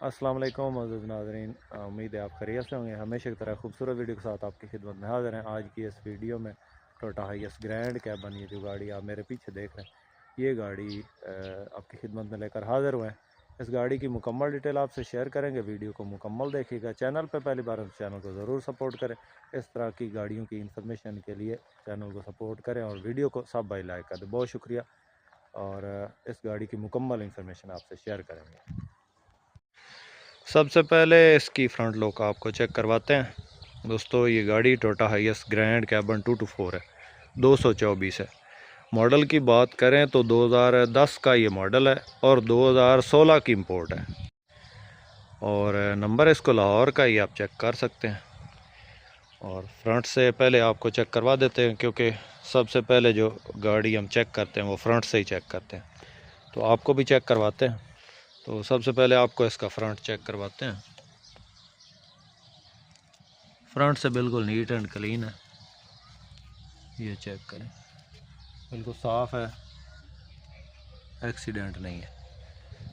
अस्सलाम वालेकुम मौजूद नाज़रीन, उम्मीद है आप खैरियत से होंगे। हमेशा की तरह खूबसूरत वीडियो के साथ आपकी खिदमत में हाज़िर हैं। आज की इस वीडियो में टोयोटा हाइएस्ट ग्रैंड कैबन, ये जो गाड़ी आप मेरे पीछे देख रहे हैं, ये गाड़ी आपकी खिदमत में लेकर हाज़िर हुए हैं। इस गाड़ी की मुकम्मल डिटेल आपसे शेयर करेंगे। वीडियो को मुकम्मल देखिएगा। चैनल पर पहली बार चैनल को ज़रूर सपोर्ट करें। इस तरह की गाड़ियों की इंफॉर्मेशन के लिए चैनल को सपोर्ट करें और वीडियो को सब भाई लाइक कर दें। बहुत शुक्रिया। और इस गाड़ी की मुकम्मल इंफॉर्मेशन आपसे शेयर करेंगे। सबसे पहले इसकी फ्रंट लुक आपको चेक करवाते हैं। दोस्तों, ये गाड़ी टोयोटा हाइएस्ट ग्रैंड कैबन 224 है, 224 है। मॉडल की बात करें तो 2010 का ये मॉडल है और 2016 की इंपोर्ट है। और नंबर इसको लाहौर का ही आप चेक कर सकते हैं। और फ्रंट से पहले आपको चेक करवा देते हैं, क्योंकि सबसे पहले जो गाड़ी हम चेक करते हैं वो फ्रंट से ही चेक करते हैं। तो आपको भी चेक करवाते हैं। तो सबसे पहले आपको इसका फ्रंट चेक करवाते हैं। फ्रंट से बिल्कुल नीट एंड क्लीन है, ये चेक करें, बिल्कुल साफ़ है, एक्सीडेंट नहीं है।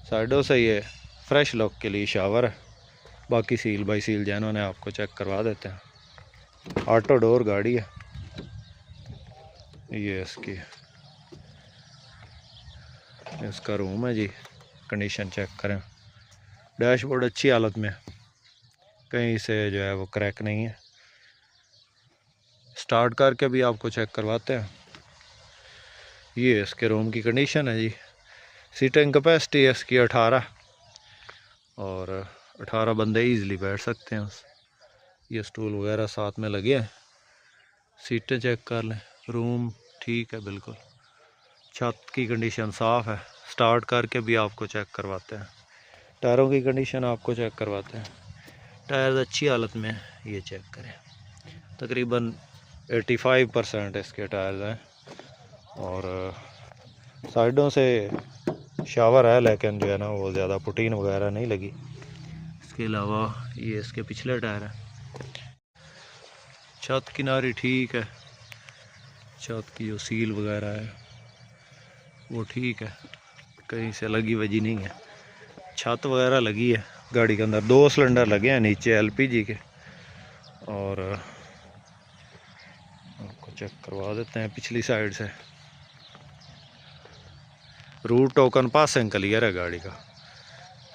साइडों से ये फ्रेश लुक के लिए शावर है। बाकी सील बाई सील जैनों ने आपको चेक करवा देते हैं। ऑटो डोर गाड़ी है। ये इसका रूम है जी। कंडीशन चेक करें। डैशबोर्ड अच्छी हालत में, कहीं से जो है वो क्रैक नहीं है। स्टार्ट करके भी आपको चेक करवाते हैं। ये इसके रूम की कंडीशन है जी। सीटिंग कैपेसिटी है इसकी 18 और 18 बंदे ईज़िली बैठ सकते हैं। ये स्टूल वगैरह साथ में लगे हैं। सीटें चेक कर लें, रूम ठीक है बिल्कुल। छत की कंडीशन साफ़ है। स्टार्ट करके भी आपको चेक करवाते हैं। टायरों की कंडीशन आपको चेक करवाते हैं। टायर अच्छी हालत में, ये चेक करें। तकरीबन 85% इसके टायर्स हैं। और साइडों से शावर है, लेकिन जो है ना वो ज़्यादा पुटीन वगैरह नहीं लगी। इसके अलावा ये इसके पिछले टायर हैं। छत किनारी ठीक है। छत की जो सील वगैरह है वो ठीक है, कहीं से लगी वजी नहीं है। छत वगैरह लगी है। गाड़ी के अंदर 2 सिलेंडर लगे हैं नीचे एलपीजी के। और आपको चेक करवा देते हैं पिछली साइड से। रूट टोकन पासिंग क्लियर है गाड़ी का।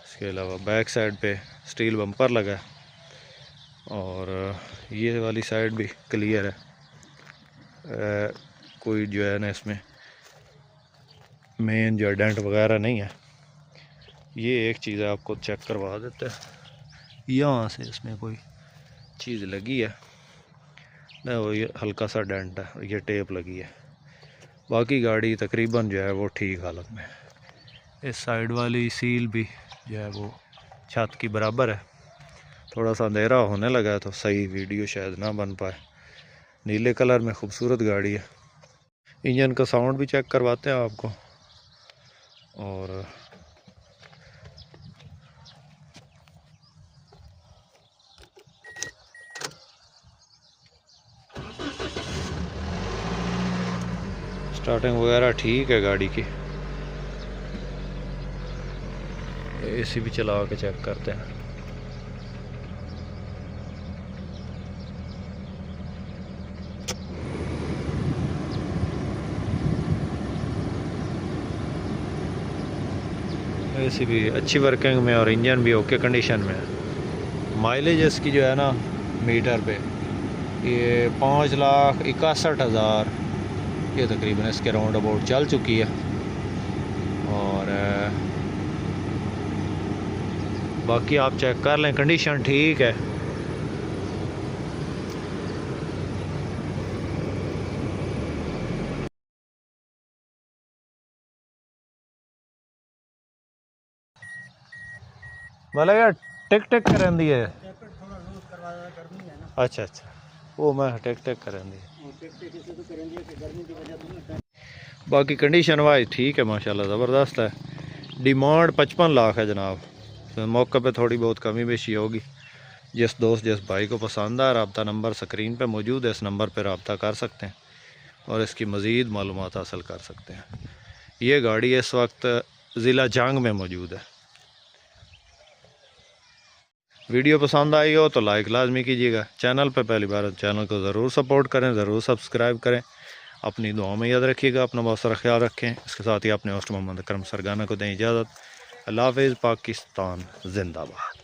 इसके अलावा बैक साइड पे स्टील बम्पर लगा है और ये वाली साइड भी क्लियर है। कोई जो है ना इसमें मेन जो डेंट वगैरह नहीं है। ये एक चीज़ आपको चेक करवा देते हैं। यहाँ से इसमें कोई चीज़ लगी है ना, वो ये हल्का सा डेंट है, ये टेप लगी है। बाकी गाड़ी तकरीबन जो है वो ठीक हालत में। इस साइड वाली सील भी जो है वो छत की बराबर है। थोड़ा सा अंधेरा होने लगा है तो सही वीडियो शायद ना बन पाए। नीले कलर में खूबसूरत गाड़ी है। इंजन का साउंड भी चेक करवाते हैं आपको। और स्टार्टिंग वगैरह ठीक है गाड़ी की। एसी भी चला के चेक करते हैं। एसी भी अच्छी वर्किंग में और इंजन भी ओके कंडीशन में है। माइलेज इसकी जो है ना मीटर पे ये 5,61,000 ये तकरीबन इसके राउंड अबाउट चल चुकी है। और बाकी आप चेक कर लें, कंडीशन ठीक है। बोला यार टिक टिक करें दी है। अच्छा अच्छा, वो मैं टिक टिक करें दी। बाकी कंडीशन वाइज ठीक है, माशाल्लाह ज़बरदस्त है। डिमांड 55 लाख है जनाब। तो मौके पे थोड़ी बहुत कमी बेशी होगी। जिस दोस्त जिस भाई को पसंद है, रब्ता नंबर स्क्रीन पे मौजूद है, इस नंबर पर रब्ता कर सकते हैं और इसकी मज़ीद मालूमात हासिल कर सकते हैं। ये गाड़ी इस वक्त ज़िला जंग में मौजूद है। वीडियो पसंद आई हो तो लाइक लाजमी कीजिएगा। चैनल पर पहली बार चैनल को ज़रूर सपोर्ट करें, ज़रूर सब्सक्राइब करें। अपनी दुआ में याद रखिएगा, अपना बहुत सारा ख्याल रखें। इसके साथ ही अपने होस्ट मोहम्मद अकरम सरगाना को दें इजाज़त। अल्लाह हाफ़िज़। पाकिस्तान जिंदाबाद।